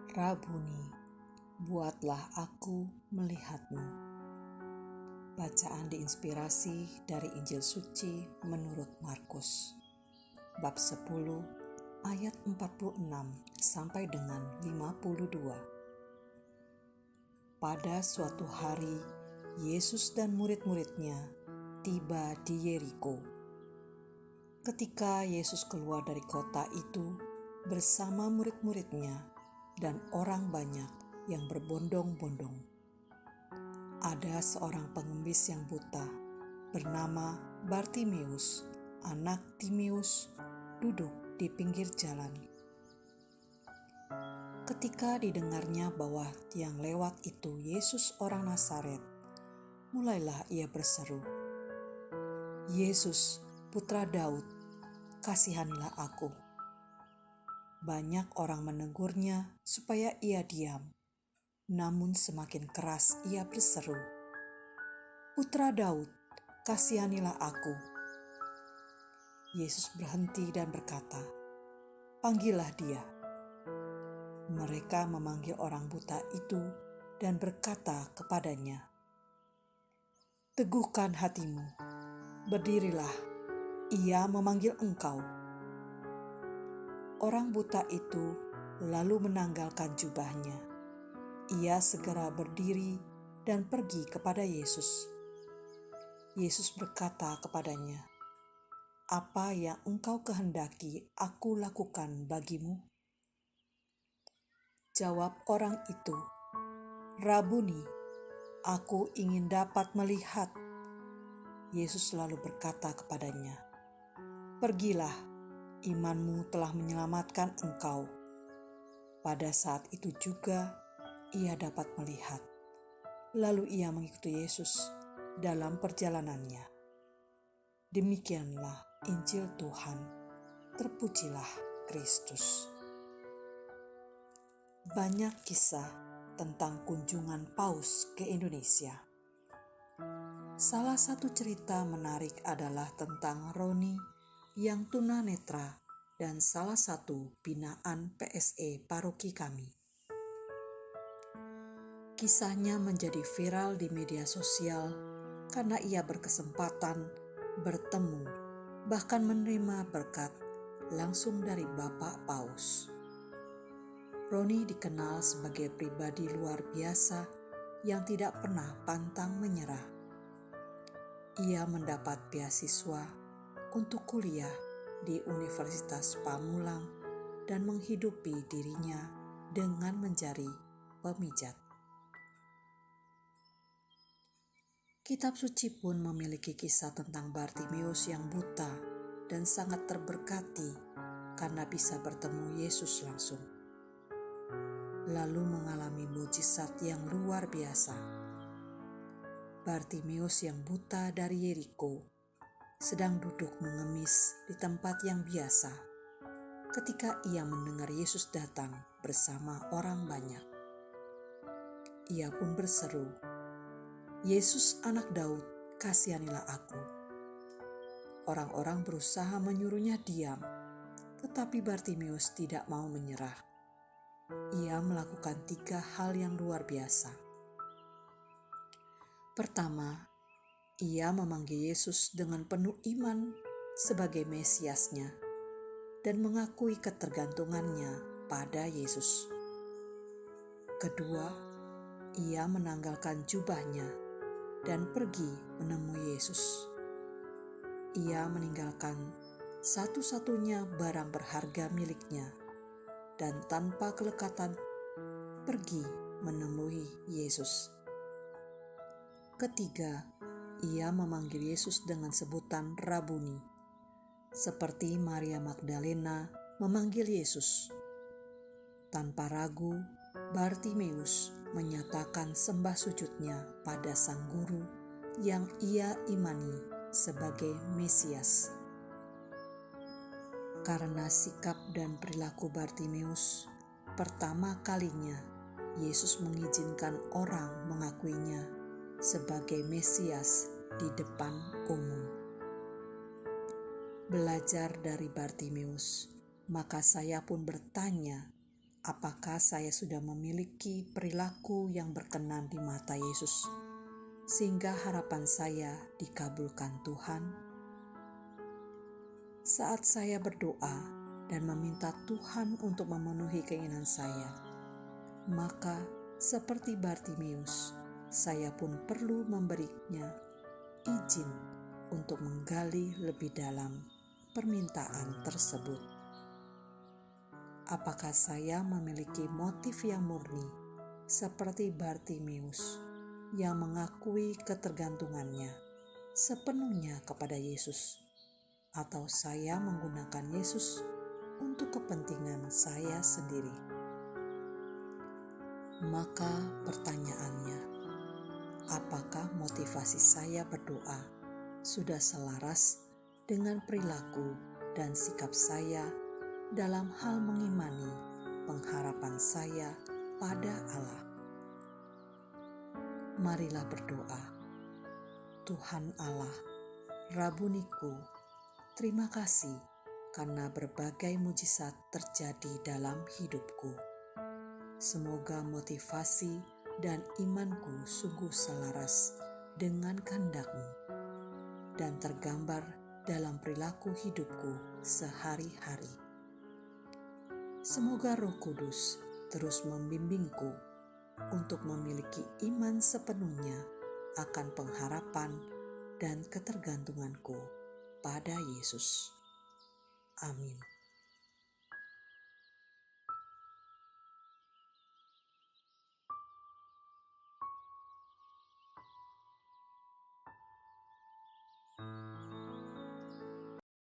Rabuni, buatlah aku melihat-Mu. Bacaan diinspirasi dari Injil Suci menurut Markus, bab 10, ayat 46 sampai dengan 52. Pada suatu hari, Yesus dan murid-muridnya tiba di Yeriko. Ketika Yesus keluar dari kota itu bersama murid-muridnya dan orang banyak yang berbondong-bondong, ada seorang pengemis yang buta bernama Bartimeus, anak Timeus, duduk di pinggir jalan. Ketika didengarnya bahwa yang lewat itu Yesus orang Nazaret, mulailah ia berseru, "Yesus, Putra Daud, kasihanilah aku." Banyak orang menegurnya supaya ia diam, namun semakin keras ia berseru, "Putra Daud, kasihanilah aku." Yesus berhenti dan berkata, "Panggillah dia." Mereka memanggil orang buta itu dan berkata kepadanya, "Teguhkan hatimu, berdirilah, ia memanggil engkau." Orang buta itu lalu menanggalkan jubahnya. Ia segera berdiri dan pergi kepada Yesus. Yesus berkata kepadanya, "Apa yang engkau kehendaki aku lakukan bagimu?" Jawab orang itu, "Rabuni, aku ingin dapat melihat." Yesus lalu berkata kepadanya, "Pergilah, imanmu telah menyelamatkan engkau." Pada saat itu juga ia dapat melihat. Lalu ia mengikuti Yesus dalam perjalanannya. Demikianlah Injil Tuhan. Terpujilah Kristus. Banyak kisah tentang kunjungan Paus ke Indonesia. Salah satu cerita menarik adalah tentang Roni yang tunanetra dan salah satu binaan PSE paroki kami. Kisahnya menjadi viral di media sosial karena ia berkesempatan bertemu bahkan menerima berkat langsung dari Bapak Paus. Roni dikenal sebagai pribadi luar biasa yang tidak pernah pantang menyerah. Ia mendapat beasiswa untuk kuliah di Universitas Pamulang dan menghidupi dirinya dengan menjadi pemijat. Kitab suci pun memiliki kisah tentang Bartimeus yang buta dan sangat terberkati karena bisa bertemu Yesus langsung, lalu mengalami mujizat yang luar biasa. Bartimeus yang buta dari Yeriko sedang duduk mengemis di tempat yang biasa ketika ia mendengar Yesus datang bersama orang banyak. Ia pun berseru, "Yesus anak Daud, kasihanilah aku." Orang-orang berusaha menyuruhnya diam, tetapi Bartimeus tidak mau menyerah. Ia melakukan 3 hal yang luar biasa. Pertama, ia memanggil Yesus dengan penuh iman sebagai Mesiasnya dan mengakui ketergantungannya pada Yesus. Kedua, ia menanggalkan jubahnya dan pergi menemui Yesus. Ia meninggalkan satu-satunya barang berharga miliknya dan tanpa kelekatan pergi menemui Yesus. Ketiga, ia memanggil Yesus dengan sebutan Rabuni, seperti Maria Magdalena memanggil Yesus. Tanpa ragu, Bartimeus menyatakan sembah sujudnya pada Sang Guru yang ia imani sebagai Mesias. Karena sikap dan perilaku Bartimeus, pertama kalinya Yesus mengizinkan orang mengakuinya sebagai Mesias di depan umum. Belajar dari Bartimeus, maka saya pun bertanya, apakah saya sudah memiliki perilaku yang berkenan di mata Yesus, sehingga harapan saya dikabulkan Tuhan? Saat saya berdoa dan meminta Tuhan untuk memenuhi keinginan saya, maka seperti Bartimeus, saya pun perlu memberinya izin untuk menggali lebih dalam permintaan tersebut. Apakah saya memiliki motif yang murni seperti Bartimeus yang mengakui ketergantungannya sepenuhnya kepada Yesus, atau saya menggunakan Yesus untuk kepentingan saya sendiri? Maka pertanyaannya, apakah motivasi saya berdoa sudah selaras dengan perilaku dan sikap saya dalam hal mengimani pengharapan saya pada Allah? Marilah berdoa. Tuhan Allah, Rabuniku, terima kasih karena berbagai mujizat terjadi dalam hidupku. Semoga motivasi dan imanku sungguh selaras dengan kehendak-Mu dan tergambar dalam perilaku hidupku sehari-hari. Semoga Roh Kudus terus membimbingku untuk memiliki iman sepenuhnya akan pengharapan dan ketergantunganku pada Yesus. Amin.